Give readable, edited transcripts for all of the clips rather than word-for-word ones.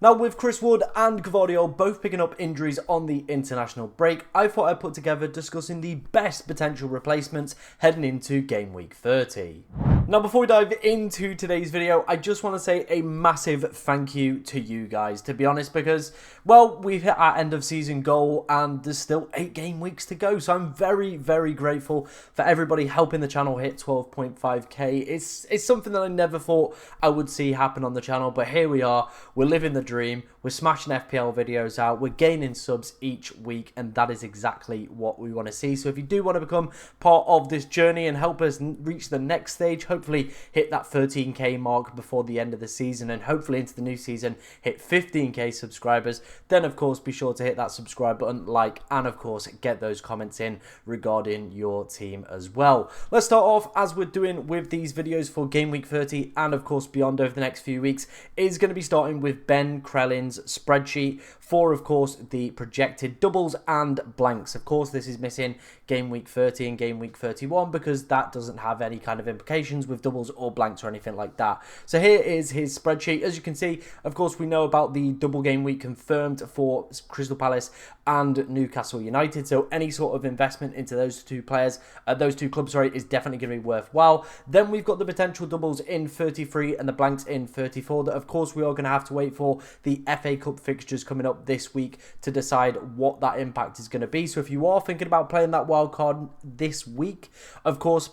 Now, with Chris Wood and Gvardiol both picking up injuries on the international break, I thought I'd put together discussing the best potential replacements heading into Game Week 30. Now, before we dive into today's video, I just want to say a massive thank you to you guys, to be honest, because, well, we've hit our end of season goal and there's still 8 game weeks to go. So I'm very, very grateful for everybody helping the channel hit 12.5k. It's something that I never thought I would see happen on the channel, but here we are. We're living the dream. We're smashing FPL videos out. We're gaining subs each week, and that is exactly what we want to see. So if you do want to become part of this journey and help us reach the next stage, hopefully hit that 13k mark before the end of the season, and hopefully into the new season hit 15k subscribers, then of course be sure to hit that subscribe button, like, and of course get those comments in regarding your team as well. Let's start off, as we're doing with these videos for Game Week 30 and of course beyond over the next few weeks, is going to be starting with Ben Krellin's spreadsheet for, of course, the projected doubles and blanks. Of course, this is missing Game Week 30 and Game Week 31 because that doesn't have any kind of implications with doubles or blanks or anything like that. So here is his spreadsheet. As you can see, of course, we know about the double game week confirmed for Crystal Palace and Newcastle United. So any sort of investment into those two clubs, is definitely going to be worthwhile. Then we've got the potential doubles in 33 and the blanks in 34 that, of course, we are going to have to wait for the FA Cup fixtures coming up this week to decide what that impact is going to be. So if you are thinking about playing that wild card this week, of course,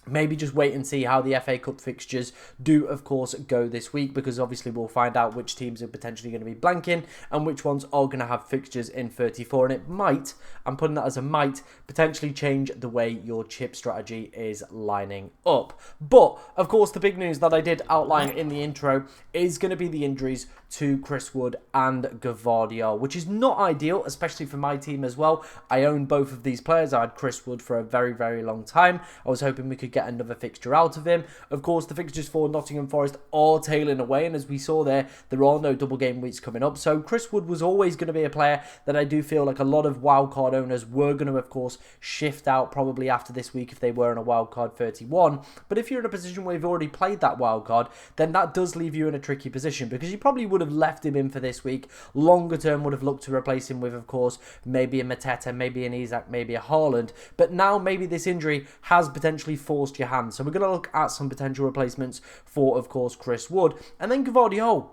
maybe just wait and see how the FA Cup fixtures do, of course, go this week, because obviously we'll find out which teams are potentially going to be blanking and which ones are going to have fixtures in 34. And it might, I'm putting that as a might, potentially change the way your chip strategy is lining up. But, of course, the big news that I did outline in the intro is going to be the injuries to Chris Wood and Gvardiol, which is not ideal, especially for my team as well. I own both of these players. I had Chris Wood for a very, very long time. I was hoping we could get another fixture out of him. Of course, the fixtures for Nottingham Forest are tailing away, and as we saw there are no double game weeks coming up. So Chris Wood was always going to be a player that I do feel like a lot of wildcard owners were going to, of course, shift out probably after this week if they were in a wildcard 31. But if you're in a position where you've already played that wildcard, then that does leave you in a tricky position, because you probably would have left him in for this week. Longer term would have looked to replace him with, of course, maybe a Mateta, maybe an Isak, maybe a Haaland. But now maybe this injury has potentially forced your hand. So we're going to look at some potential replacements for, of course, Chris Wood. And then Gvardiol.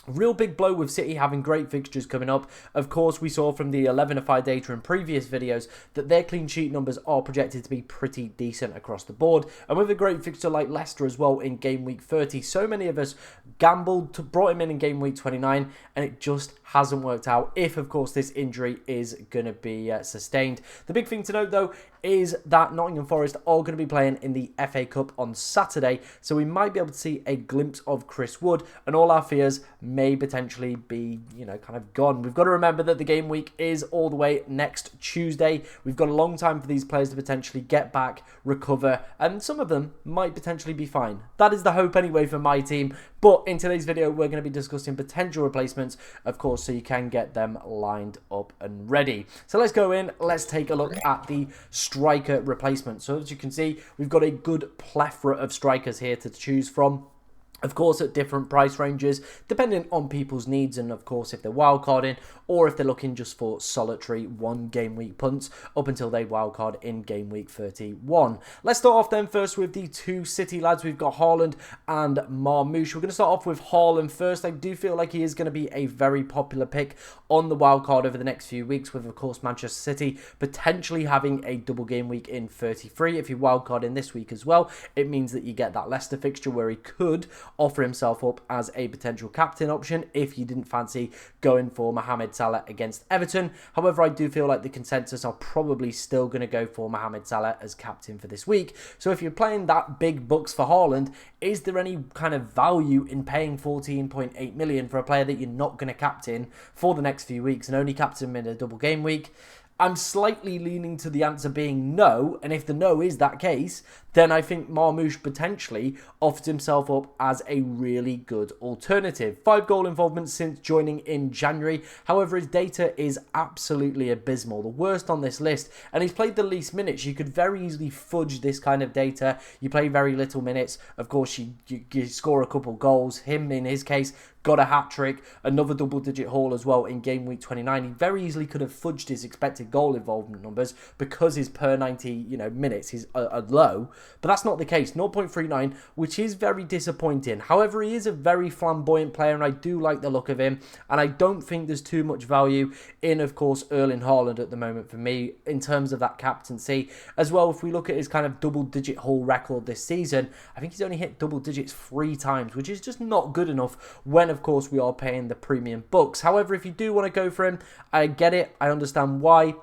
Real big blow with City having great fixtures coming up. Of course, we saw from the 11-5 data in previous videos that their clean sheet numbers are projected to be pretty decent across the board. And with a great fixture like Leicester as well in Game Week 30, so many of us gambled, brought him in Game Week 29, and it just hasn't worked out if, of course, this injury is going to be sustained. The big thing to note, though, is that Nottingham Forest are going to be playing in the FA Cup on Saturday, so we might be able to see a glimpse of Chris Wood, and all our fears may potentially be, kind of gone. We've got to remember that the game week is all the way next Tuesday. We've got a long time for these players to potentially get back, recover, and some of them might potentially be fine. That is the hope anyway for my team. But in today's video, we're going to be discussing potential replacements, of course, so you can get them lined up and ready. So let's go in. Let's take a look at the striker replacement. So as you can see, we've got a good plethora of strikers here to choose from. Of course, at different price ranges, depending on people's needs, and of course, if they're wildcarding or if they're looking just for solitary one game week punts up until they wildcard in Game Week 31. Let's start off then first with the two City lads. We've got Haaland and Marmoush. We're going to start off with Haaland first. I do feel like he is going to be a very popular pick on the wildcard over the next few weeks, with, of course, Manchester City potentially having a double game week in 33. If you wildcard in this week as well, it means that you get that Leicester fixture where he could offer himself up as a potential captain option if you didn't fancy going for Mohamed Salah against Everton. However, I do feel like the consensus are probably still going to go for Mohamed Salah as captain for this week. So if you're playing that big bucks for Haaland, is there any kind of value in paying 14.8 million for a player that you're not going to captain for the next few weeks and only captain him in a double game week? I'm slightly leaning to the answer being no, and if the no is that case, then I think Marmoush potentially offers himself up as a really good alternative. 5 goal involvement since joining in January. However, his data is absolutely abysmal, the worst on this list, and he's played the least minutes. You could very easily fudge this kind of data. You play very little minutes. Of course, you score a couple goals. Him, in his case, got a hat-trick, another double-digit haul as well in game week 29. He very easily could have fudged his expected goal involvement numbers because his per 90 minutes is low, but that's not the case. 0.39, which is very disappointing. However, he is a very flamboyant player, and I do like the look of him, and I don't think there's too much value in, of course, Erling Haaland at the moment for me in terms of that captaincy. As well, if we look at his kind of double-digit haul record this season, I think he's only hit double digits 3 times, which is just not good enough when, of course, we are paying the premium bucks. However, if you do want to go for him, I get it. I understand why.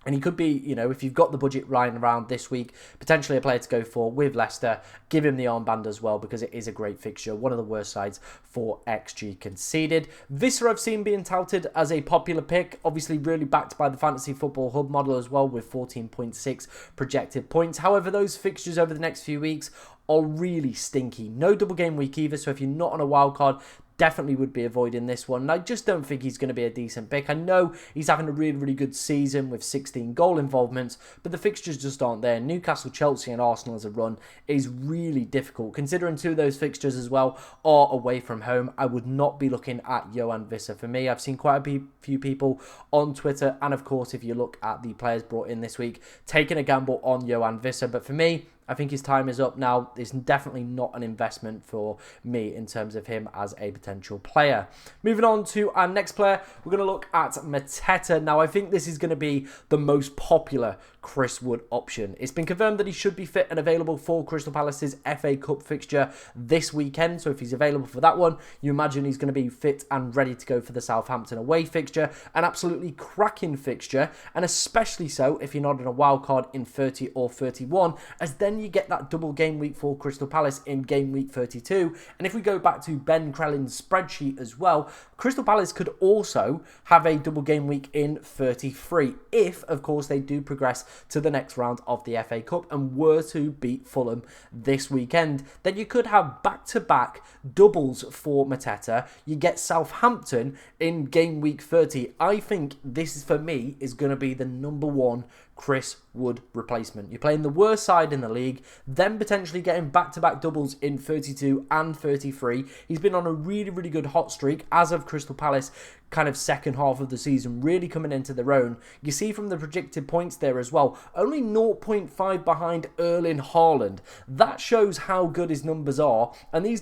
And he could be, if you've got the budget lying around this week, potentially a player to go for with Leicester. Give him the armband as well because it is a great fixture. One of the worst sides for XG conceded. Visser I've seen being touted as a popular pick. Obviously really backed by the Fantasy Football Hub model as well with 14.6 projected points. However, those fixtures over the next few weeks are really stinky. No double game week either. So if you're not on a wild card, definitely would be avoiding this one. And I just don't think he's going to be a decent pick. I know he's having a really, really good season with 16 goal involvements, but the fixtures just aren't there. Newcastle, Chelsea and Arsenal as a run is really difficult. Considering 2 of those fixtures as well are away from home, I would not be looking at Johan Visser for me. I've seen quite a few people on Twitter, and of course, if you look at the players brought in this week, taking a gamble on Johan Visser. But for me, I think his time is up now. It's definitely not an investment for me in terms of him as a potential player. Moving on to our next player, we're going to look at Mateta. Now, I think this is going to be the most popular Chris Wood option. It's been confirmed that he should be fit and available for Crystal Palace's FA Cup fixture this weekend. So if he's available for that one, you imagine he's going to be fit and ready to go for the Southampton away fixture. An absolutely cracking fixture, and especially so if you're not in a wild card in 30 or 31, as then you get that double game week for Crystal Palace in game week 32. And if we go back to Ben Crellin's spreadsheet as well, Crystal Palace could also have a double game week in 33 if, of course, they do progress to the next round of the FA Cup and were to beat Fulham this weekend. Then you could have back-to-back doubles for Mateta. You get Southampton in game week 30. I think this, for me, is going to be the number one Chris Wood replacement. You're playing the worst side in the league, then potentially getting back-to-back doubles in 32 and 33. He's been on a really, really good hot streak as of Crystal Palace kind of second half of the season, really coming into their own. You see from the projected points there as well, only 0.5 behind Erling Haaland. That shows how good his numbers are, and these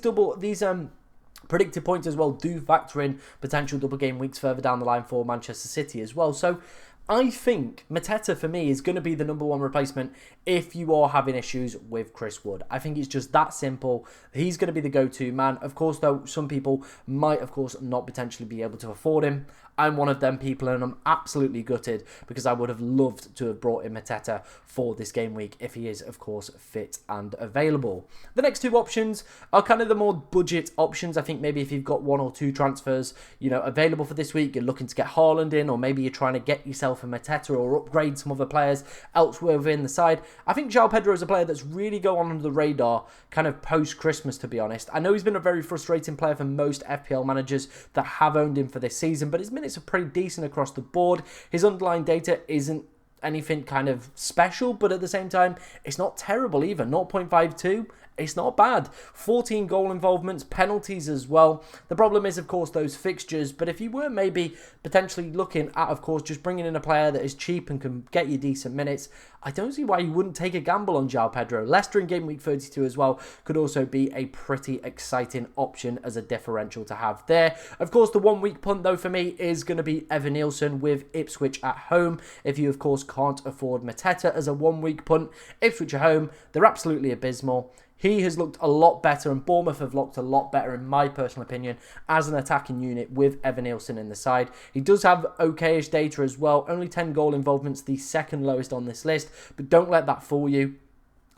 predicted points as well do factor in potential double game weeks further down the line for Manchester City as well. So I think Mateta, for me, is going to be the number one replacement if you are having issues with Chris Wood. I think it's just that simple. He's going to be the go-to man. Of course, though, some people might, of course, not potentially be able to afford him. I'm one of them people, and I'm absolutely gutted because I would have loved to have brought in Mateta for this game week if he is, of course, fit and available. The next 2 options are kind of the more budget options. I think maybe if you've got 1 or 2 transfers, available for this week, you're looking to get Haaland in, or maybe you're trying to get yourself a Mateta or upgrade some other players elsewhere within the side. I think João Pedro is a player that's really going under the radar kind of post-Christmas, to be honest. I know he's been a very frustrating player for most FPL managers that have owned him for this season, but his minutes are pretty decent across the board. His underlying data isn't anything kind of special, but at the same time, it's not terrible either. 0.52. It's not bad. 14 goal involvements, penalties as well. The problem is, of course, those fixtures. But if you were maybe potentially looking at, of course, just bringing in a player that is cheap and can get you decent minutes, I don't see why you wouldn't take a gamble on João Pedro. Leicester in game week 32 as well could also be a pretty exciting option as a differential to have there. Of course, the 1 week punt, though, for me is going to be Evan Nielsen with Ipswich at home. If you, of course, can't afford Mateta as a 1 week punt, Ipswich at home, they're absolutely abysmal. He has looked a lot better, and Bournemouth have looked a lot better, in my personal opinion, as an attacking unit with Evan Nielsen in the side. He does have okayish data as well. Only 10 goal involvements, the second lowest on this list. But don't let that fool you.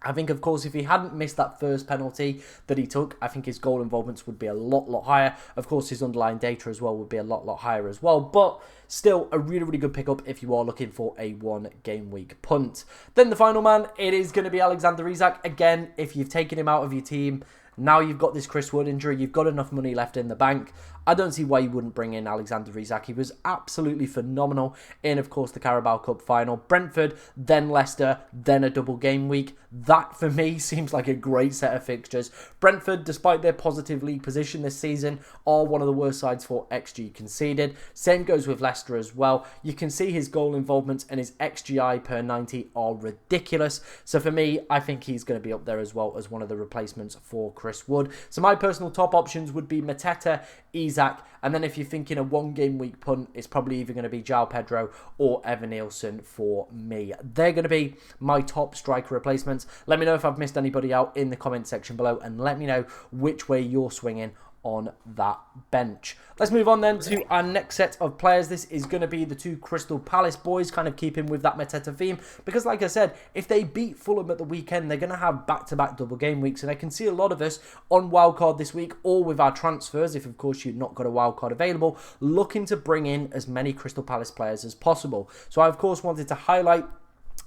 I think, of course, if he hadn't missed that first penalty that he took, I think his goal involvements would be a lot higher. Of course, his underlying data as well would be a lot higher as well. But still, a really, really good pickup if you are looking for a 1 game week punt. Then the final man, it is going to be Alexander Isak. Again, if you've taken him out of your team, now you've got this Chris Wood injury, you've got enough money left in the bank. I don't see why you wouldn't bring in Alexander Isak. He was absolutely phenomenal in, of course, the Carabao Cup final. Brentford, then Leicester, then a double game week. That, for me, seems like a great set of fixtures. Brentford, despite their positive league position this season, are one of the worst sides for XG conceded. Same goes with Leicester as well. You can see his goal involvement and his XGI per 90 are ridiculous. So for me, I think he's going to be up there as well as one of the replacements for Chris Wood. So my personal top options would be Mateta, Isak, and then if you're thinking a one-game week punt, it's probably either going to be João Pedro or Evan Nielsen for me. They're going to be my top striker replacements. Let me know if I've missed anybody out in the comment section below, and let me know which way you're swinging on that bench. Let's move on then to our next set of players. This is going to be the two Crystal Palace boys, kind of keeping with that Mateta theme, because like I said, if they beat Fulham at the weekend, they're going to have back-to-back double game weeks, and I can see a lot of us on wildcard this week, or with our transfers, if of course you've not got a wildcard available, looking to bring in as many Crystal Palace players as possible. So I of course wanted to highlight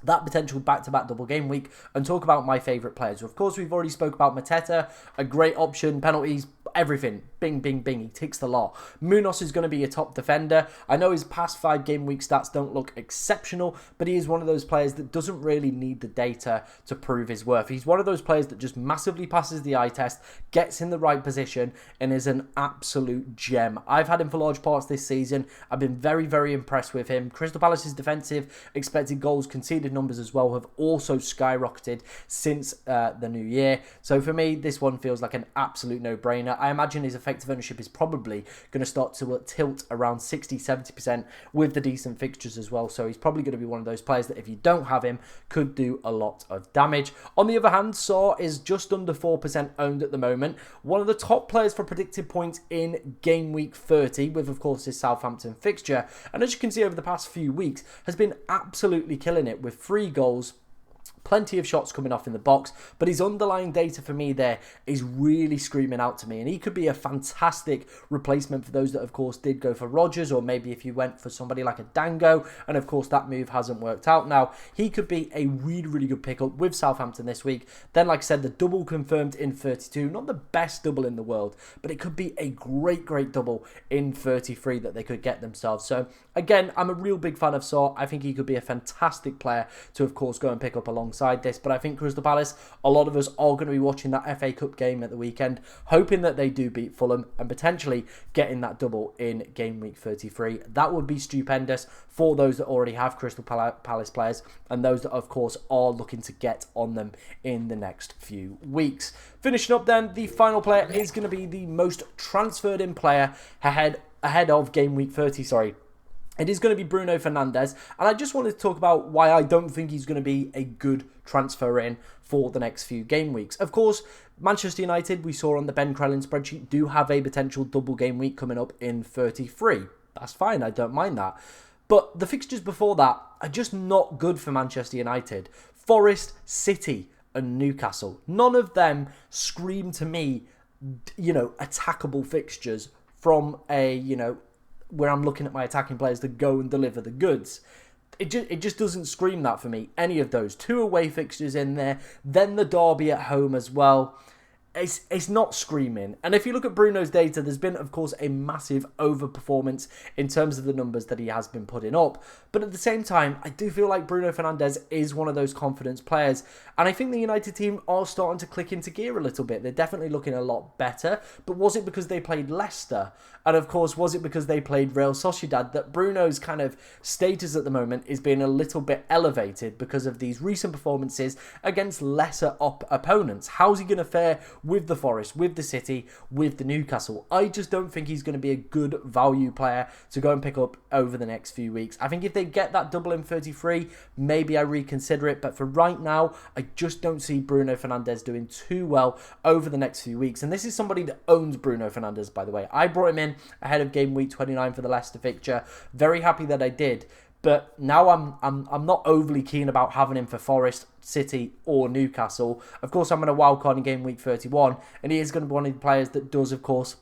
that potential back-to-back double game week and talk about my favourite players. So of course, we've already spoke about Mateta, a great option, penalties, everything. Bing, bing, bing. He ticks the lot. Munoz is going to be a top defender. I know his past 5 game week stats don't look exceptional, but he is one of those players that doesn't really need the data to prove his worth. He's one of those players that just massively passes the eye test, gets in the right position, and is an absolute gem. I've had him for large parts this season. I've been very, very impressed with him. Crystal Palace's defensive expected goals conceded numbers as well have also skyrocketed since the new year. So for me, this one feels like an absolute no-brainer. I imagine his effective ownership is probably going to start to tilt around 60-70% with the decent fixtures as well. So he's probably going to be one of those players that if you don't have him, could do a lot of damage. On the other hand, Saw is just under 4% owned at the moment. One of the top players for predicted points in game week 30, with of course his Southampton fixture. And as you can see over the past few weeks, has been absolutely killing it with 3 goals, plenty of shots coming off in the box, but his underlying data for me there is really screaming out to me, and he could be a fantastic replacement for those that of course did go for Rodgers, or maybe if you went for somebody like a Dango, and of course that move hasn't worked out now. He could be a really, really good pickup with Southampton this week. Then like I said, the double confirmed in 32, not the best double in the world, but it could be a great, great double in 33 that they could get themselves. So again, I'm a real big fan of Saw. I think he could be a fantastic player to of course go and pick up alongside this, but I think Crystal Palace, a lot of us are going to be watching that FA Cup game at the weekend, hoping that they do beat Fulham and potentially getting that double in game week 33. That would be stupendous for those that already have Crystal Palace players and those that of course are looking to get on them in the next few weeks. Finishing up then, the final player is going to be the most transferred in player ahead of game week 30, It is going to be Bruno Fernandes, and I just wanted to talk about why I don't think he's going to be a good transfer in for the next few game weeks. Of course, Manchester United, we saw on the Ben Crellin spreadsheet, do have a potential double game week coming up in 33. That's fine, I don't mind that. But the fixtures before that are just not good for Manchester United. Forest, City, and Newcastle. None of them scream to me, attackable fixtures from a, where I'm looking at my attacking players to go and deliver the goods. It just doesn't scream that for me, any of those. 2 away fixtures in there, then the derby at home as well. It's not screaming. And if you look at Bruno's data, there's been, of course, a massive overperformance in terms of the numbers that he has been putting up. But at the same time, I do feel like Bruno Fernandes is one of those confidence players. And I think the United team are starting to click into gear a little bit. They're definitely looking a lot better. But was it because they played Leicester? And of course, was it because they played Real Sociedad that Bruno's kind of status at the moment is being a little bit elevated because of these recent performances against lesser opponents? How's he going to fare with the Forest, with the City, with the Newcastle? I just don't think he's going to be a good value player to go and pick up over the next few weeks. I think if they get that double in 33, maybe I reconsider it. But for right now, I just don't see Bruno Fernandes doing too well over the next few weeks. And this is somebody that owns Bruno Fernandes, by the way. I brought him in ahead of game week 29 for the Leicester fixture. Very happy that I did. But now I'm not overly keen about having him for Forest, City or Newcastle. Of course, I'm going to wildcard in game week 31, and he is going to be one of the players that does, of course,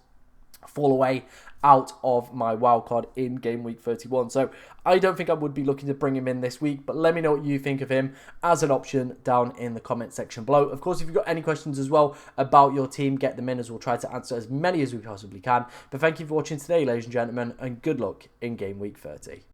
fall away out of my wildcard in game week 31. So I don't think I would be looking to bring him in this week, but let me know what you think of him as an option down in the comment section below. Of course, if you've got any questions as well about your team, get them in as we'll try to answer as many as we possibly can. But thank you for watching today, ladies and gentlemen, and good luck in game week 30.